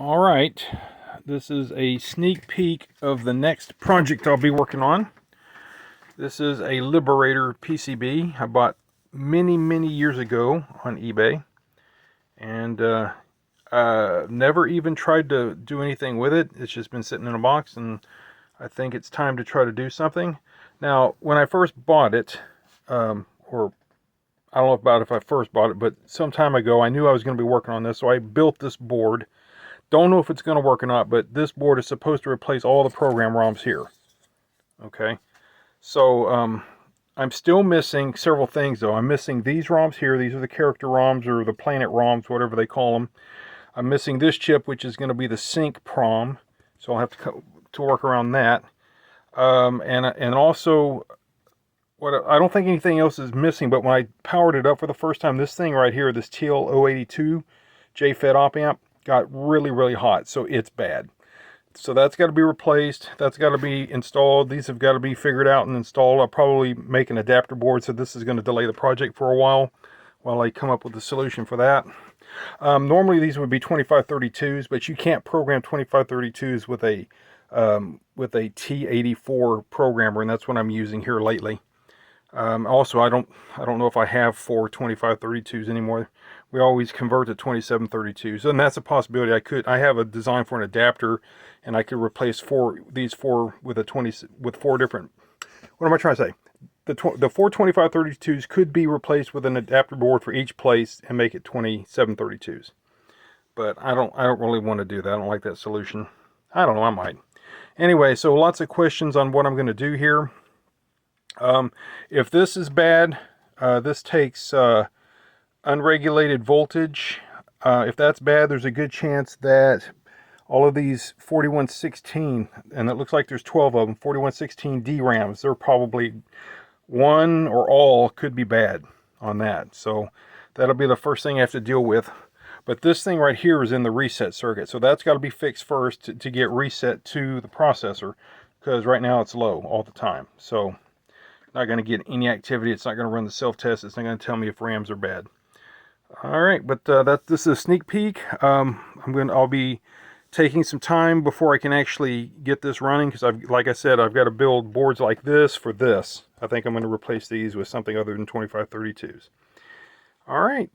All right, this is a sneak peek of the next project I'll be working on. This is a Liberator PCB I bought many years ago on eBay, and never even tried to do anything with it. It's just been sitting in a box, and I think it's time to try to do something. Now, when I first bought it, or I don't know about if I first bought it, but some time ago I knew I was going to be working on this, so I built this board. Don't know if it's going to work or not, but this board is supposed to replace all the program ROMs here. Okay, so I'm still missing several things though. I'm missing these ROMs here. These are the character ROMs or the planet ROMs, whatever they call them. I'm missing this chip, which is going to be the sync PROM, so I'll have to work around that. And also, I don't think anything else is missing, but when I powered it up for the first time, this thing right here, this TL082 JFET op amp, got really hot, so it's bad. So that's got to be replaced. That's got to be installed. These have got to be figured out and installed. I'll probably make an adapter board, so this is going to delay the project for a while I come up with a solution for that. Normally these would be 2532s, but you can't program 2532s with a T84 programmer, and that's what I'm using here lately. Also, I don't know if I have 4 2532s anymore. We always convert to 2732s, and that's a possibility. I have a design for an adapter, and I could replace these four with four different. What am I trying to say? The 4 2532s could be replaced with an adapter board for each place and make it 2732s. But I don't really want to do that. I don't like that solution. I don't know. I might. Anyway, so lots of questions on what I'm going to do here. If this is bad, this takes unregulated voltage. If that's bad, there's a good chance that all of these 4116, and it looks like there's 12 of them, 4116 DRAMs, they're probably one or all could be bad on that. So that'll be the first thing I have to deal with. But this thing right here is in the reset circuit, so that's got to be fixed first to get reset to the processor, because right now it's low all the time. So not going to get any activity. It's not going to run the self-test. It's not going to tell me if RAMs are bad. All right, but this is a sneak peek. I'll be taking some time before I can actually get this running, because like I said, I've got to build boards like this for this. I think I'm going to replace these with something other than 2532s. All right.